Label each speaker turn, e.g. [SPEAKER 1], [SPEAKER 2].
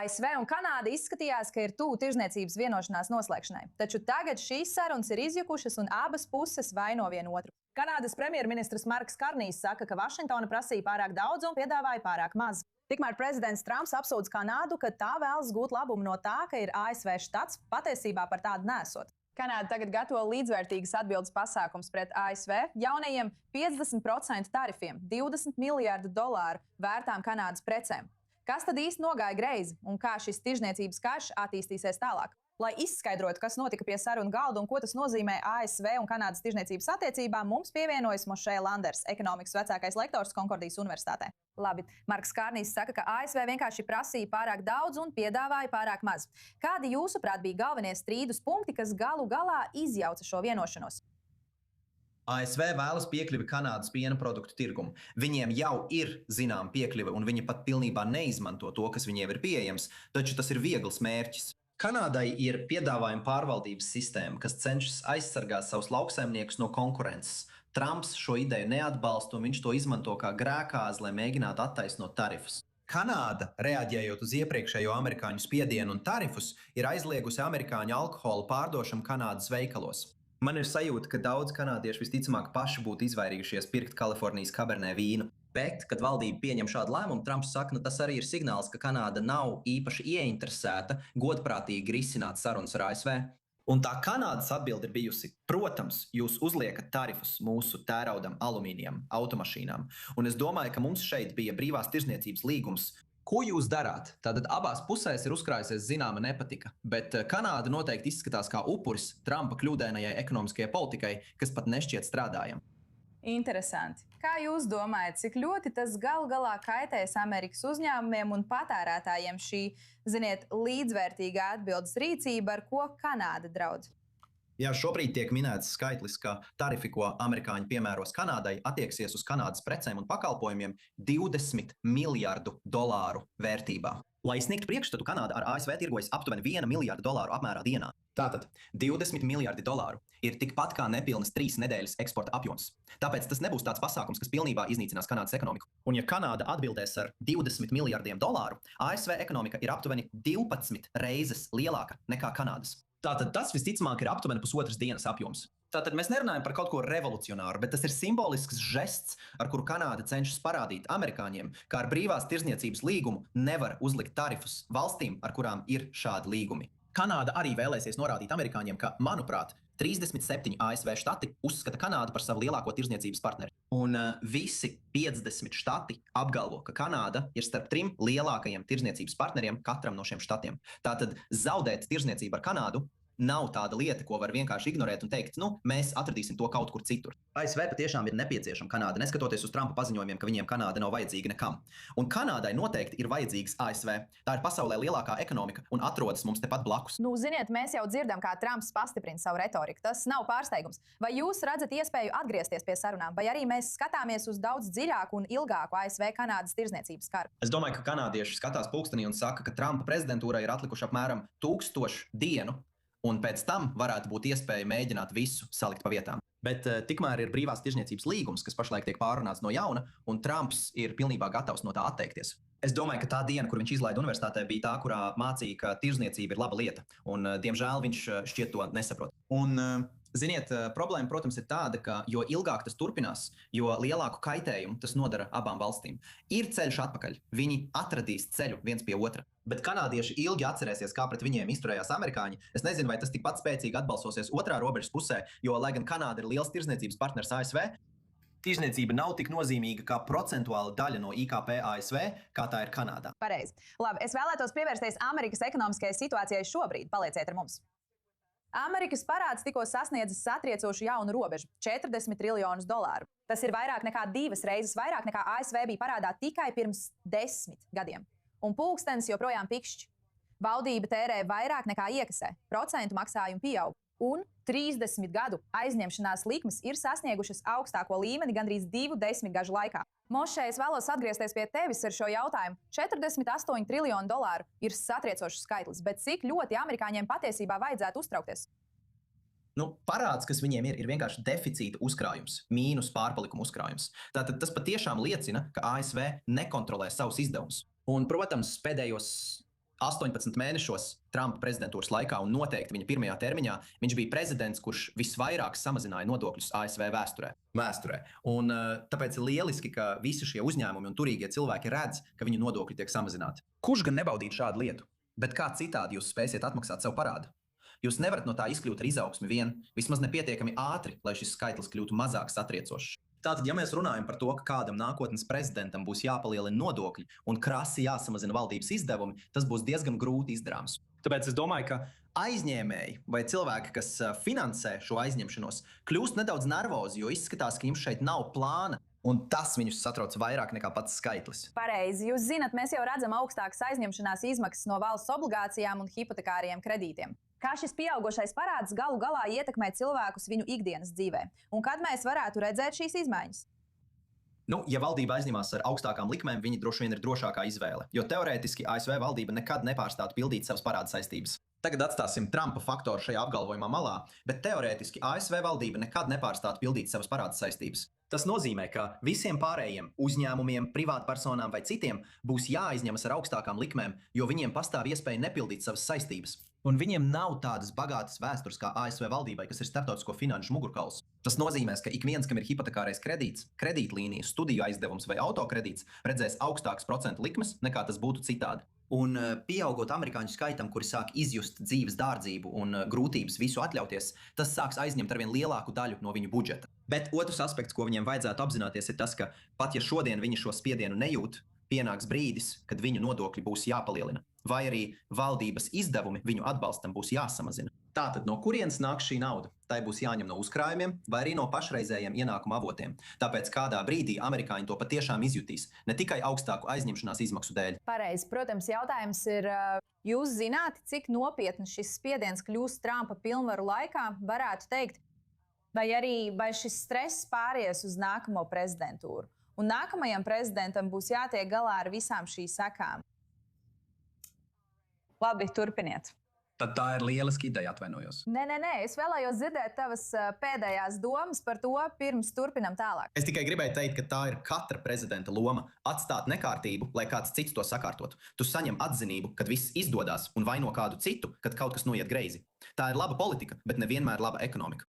[SPEAKER 1] ASV un Kanāda izskatījās, ka ir tuvu tirzniecības vienošanās noslēgšanai, taču tagad šīs sarunas ir izjukušas un abas puses vaino vienu otru. Kanādas premjerministrs Marks Karnijs saka, ka Vašingtona prasīja pārāk daudz un piedāvāja pārāk maz. Tikmēr prezidents Trumps apsūdz Kanādu, ka tā vēlas gūt labumu no tā, ka ir ASV štats, patiesībā par tādu nesot. Kanāda tagad gatavo līdzvērtīgas atbildes pasākums pret ASV jaunajiem 50% tarifiem, $20 miljārdu vērtām Kanādas precēm. Kas tad īsti nogāja greizi un kā šis tirzniecības karš attīstīsies tālāk? Lai izskaidrotu, kas notika pie sarunu galda un ko tas nozīmē ASV un Kanādas tirzniecības attiecībām, mums pievienojas Mošē Landers, ekonomikas vecākais lektors Konkordijas universitātē. Labi, Marks Karnijs saka, ka ASV vienkārši prasīja pārāk daudz un piedāvāja pārāk maz. Kādi jūsuprāt bija galvenie strīdus punkti, kas galu galā izjauca šo vienošanos?
[SPEAKER 2] ASV vēlas piekļuvi Kanādas piena produktu tirgumu. Viņiem jau ir zināma piekļuve, un viņi pat pilnībā neizmanto to, kas viņiem ir pieejams, taču tas ir viegls mērķis. Kanādai ir piedāvājuma pārvaldības sistēma, kas cenšas aizsargāt savus lauksaimniekus no konkurences. Trumps šo ideju neatbalsta, un viņš to izmanto kā grēkāzi, lai mēģinātu attaisnot tarifus. Kanāda, reaģējot uz iepriekšējo amerikāņu spiedienu un tarifus, ir aizliegusi amerikāņu alkohola pārdošanu Kanādas veikalos. Man ir sajūta, ka daudz kanādieši visticamāk paši būtu izvairījušies pirkt Kalifornijas kabernē vīnu. Bet, kad valdība pieņem šādu lēmumu, Trumps saka, tas arī ir signāls, ka Kanāda nav īpaši ieinteresēta godprātīgi risināt sarunas ar ASV. Un tā Kanādas atbilde ir bijusi: protams, jūs uzliekat tarifus mūsu tēraudam, alumīnijam, automašīnām. Un es domāju, ka mums šeit bija brīvās tirzniecības līgums. Ko jūs darāt? Tātad abās pusēs ir uzkrājusies zināma nepatika, bet Kanāda noteikti izskatās kā upuris Trumpa kļūdainajai ekonomiskajai politikai, kas pat nešķiet strādājama.
[SPEAKER 1] Interesanti. Kā jūs domājat, cik ļoti tas galu galā kaitēs Amerikas uzņēmumiem un patērētājiem šī, ziniet, līdzvērtīgā atbildes rīcība, ar ko Kanāda draud?
[SPEAKER 2] Jā, šobrīd tiek minēts skaitlis, ka tarifi, ko amerikāņi piemēros Kanādai, attieksies uz Kanādas precēm un pakalpojumiem $20 miljārdu vērtībā. Lai sniegtu priekšstatu, Kanāda ar ASV tirgojas aptuveni $1 miljārdu apmērā dienā. Tātad $20 miljardi ir tikpat kā nepilnas 3 nedēļas eksporta apjoms. Tāpēc tas nebūs tāds pasākums, kas pilnībā iznīcinās Kanādas ekonomiku. Un ja Kanāda atbildēs ar $20 miljardiem, ASV ekonomika ir aptuveni 12 reizes lielāka nekā Kanādas. Tātad tas visticamāk ir aptuveni pusotras dienas apjoms. Tātad mēs nerunājam par kaut ko revolucionāru, bet tas ir simbolisks žests, ar kuru Kanāda cenšas parādīt amerikāņiem, ka ar brīvās tirzniecības līgumu nevar uzlikt tarifus valstīm, ar kurām ir šādi līgumi. Kanāda arī vēlēsies norādīt amerikāņiem, ka, manuprāt, 37 ASV štati uzskata Kanādu par savu lielāko tirzniecības partneri. Un visi 50 štati apgalvo, ka Kanāda ir starp 3 lielākajiem tirzniecības partneriem katram no šiem štatiem. Tātad zaudēt tirzniecību ar Kanādu nav tāda lieta, ko var vienkārši ignorēt un teikt, mēs atradīsim to kaut kur citur. ASV patiešām ir nepieciešama Kanāda, neskatoties uz Trumpa paziņojumiem, ka viņiem Kanāda nav vajadzīga nekam. Un Kanādai noteikti ir vajadzīgs ASV. Tā ir pasaulē lielākā ekonomika un atrodas mums tepat blakus.
[SPEAKER 1] Ziniet, mēs jau dzirdam, kā Trumps pastiprina savu retoriku. Tas nav pārsteigums. Vai jūs redzat iespēju atgriezties pie sarunām, vai arī mēs skatāmies uz daudz dziļāku un ilgāku ASV-Kanādas tirzniecības karu?
[SPEAKER 2] Es domāju, ka kanādieši skatās pulkstenī un saka, ka Trumpa prezidentūrai ir atlikuši apmēram 1000 dienu, un pēc tam varētu būt iespēja mēģināt visu salikt pa vietām. Bet tikmēr ir brīvās tirzniecības līgums, kas pašlaik tiek pārunāts no jauna, un Trumps ir pilnībā gatavs no tā atteikties. Es domāju, ka tā diena, kur viņš izlaida universitātē, bija tā, kurā mācīja, ka tirzniecība ir laba lieta, un diemžēl viņš šķiet to nesaprot. Un, ziniet, problēma, protams, ir tāda, ka jo ilgāk tas turpinās, jo lielāku kaitējumu tas nodara abām valstīm. Ir ceļš atpakaļ, viņi atradīs ceļu viens pie otra. Bet kanādieši ilgi atcerēsies, kā pret viņiem izturējās amerikāņi. Es nezinu, vai tas tikpat spēcīgi atbalsosies otrā robežas pusē, jo, lai gan Kanāda ir liels tirzniecības partners ASV, tirzniecība nav tik nozīmīga kā procentuāla daļa no IKP ASV, kā tā ir Kanādā.
[SPEAKER 1] Pareizi. Labi, es vēlētos pievērsties Amerikas ekonomiskajai situācijai šobrīd. Palieciet ar mums. Amerikas parāds tikko sasniedzis satriecošu jaunu robežu – $40 triljonus. Tas ir vairāk nekā 2 reizes vairāk nekā ASV bija parādā tikai pirms 10 gadiem. Un pulkstenis joprojām pikšķi. Valdība tērē vairāk nekā iekasē, procentu maksājumi pieaug. Un 30 gadu aizņemšanās likmes ir sasniegušas augstāko līmeni gandrīz 2 desmitgažu laikā. Mošē, es vēlos atgriezties pie tevis ar šo jautājumu. $48 triljonu ir satriecošs skaitlis, bet cik ļoti amerikāņiem patiesībā vajadzētu uztraukties?
[SPEAKER 2] Parāds, kas viņiem ir vienkārši deficīta uzkrājums, mīnus pārpalikuma uzkrājums. Tātad tas patiešām liecina, ka ASV nekontrolē savus izdevumus. Un, protams, pēdējos 18 mēnešos Trumpa prezidentūras laikā un noteikti viņa pirmajā termiņā viņš bija prezidents, kurš visvairāk samazināja nodokļus ASV vēsturē. Un tāpēc ir lieliski, ka visi šie uzņēmumi un turīgie cilvēki redz, ka viņu nodokļi tiek samazināti. Kurš gan nebaudītu šādu lietu? Bet kā citādi jūs spēsiet atmaksāt savu parādu? Jūs nevarat no tā izkļūt ar izaugsmi vien, vismaz nepietiekami ātri, lai šis skaitlis kļūtu mazāk satriecošs. Tātad, ja mēs runājam par to, ka kādam nākotnes prezidentam būs jāpalielina nodokļi un krasi jāsamazina valdības izdevumi, tas būs diezgan grūti izdarāms. Tāpēc es domāju, ka aizņēmēji vai cilvēki, kas finansē šo aizņemšanos, kļūst nedaudz nervozi, jo izskatās, ka jums šeit nav plāna. Un tas viņus satrauc vairāk nekā pats skaitlis.
[SPEAKER 1] Pareizi. Jūs zināt, mēs jau redzam augstākas aizņemšanās izmaksas no valsts obligācijām un hipotekāriem kredītiem. Kā šis pieaugušais parāds galu galā ietekmē cilvēkus viņu ikdienas dzīvē? Un kad mēs varētu redzēt šīs izmaiņas?
[SPEAKER 2] Ja valdība aizņemās ar augstākām likmēm, viņi droši vien ir drošākā izvēle, jo teorētiski ASV valdība nekad nepārstātu pildīt savas parāda saistības. Tagad atstāsim Trumpa faktoru šajā apgalvojumā malā, bet teorētiski ASV valdība nekad nepārstātu pildīt savas parāda saistības. Tas nozīmē, ka visiem pārējiem uzņēmumiem, privātpersonām vai citiem būs jāaizņemas ar augstākām likmēm, jo viņiem pastāv iespēja nepildīt savas saistības. Un viņiem nav tādas bagātas vēstures kā ASV valdībai, kas ir starptautisko finanšu mugurkauls. Tas nozīmē, ka ik viens, kam ir hipotekārais kredīts, kredītlīnija, studiju aizdevums vai autokredīts, redzēs augstākas procentu likmes nekā tas būtu citādi. Un pieaugot amerikāņu skaitam, kuri sāk izjust dzīves dārdzību un grūtības visu atļauties, tas sāks aizņemt arvien lielāku daļu no viņu budžeta. Bet otrs aspekts, ko viņiem vajadzētu apzināties, ir tas, ka pat ja šodien viņi šo spiedienu nejūt, pienāks brīdis, kad viņu nodokļi būs jāpalielina, vai arī valdības izdevumi viņu atbalstam būs jāsamazina. Tātad no kurienes nāks šī nauda? Tai būs jāņem no uzkrājumiem vai arī no pašreizējiem ienākuma avotiem. Tāpēc kādā brīdī amerikāņi to patiešām izjutīs, ne tikai augstāku aizņemšanās izmaksu dēļ.
[SPEAKER 1] Pareizi. Protams, jautājums ir, jūs zināt, cik nopietns šis spiediens kļūs Trumpa pilnvaru laikā, varētu teikt, vai šis stress pāries uz nākamo prezidentūru? Un nākamajam prezidentam būs jātiek galā ar visām šīm sekām. Labi, turpiniet.
[SPEAKER 2] Tad tā ir lieliska ideja, atvainojos.
[SPEAKER 1] Nē, es vēlējos dzirdēt tavas pēdējās domas par to, pirms turpinam tālāk.
[SPEAKER 2] Es tikai gribēju teikt, ka tā ir katra prezidenta loma – atstāt nekārtību, lai kāds cits to sakārtotu. Tu saņem atzinību, kad viss izdodas, un vaino kādu citu, kad kaut kas noiet greizi. Tā ir laba politika, bet nevienmēr laba ekonomika.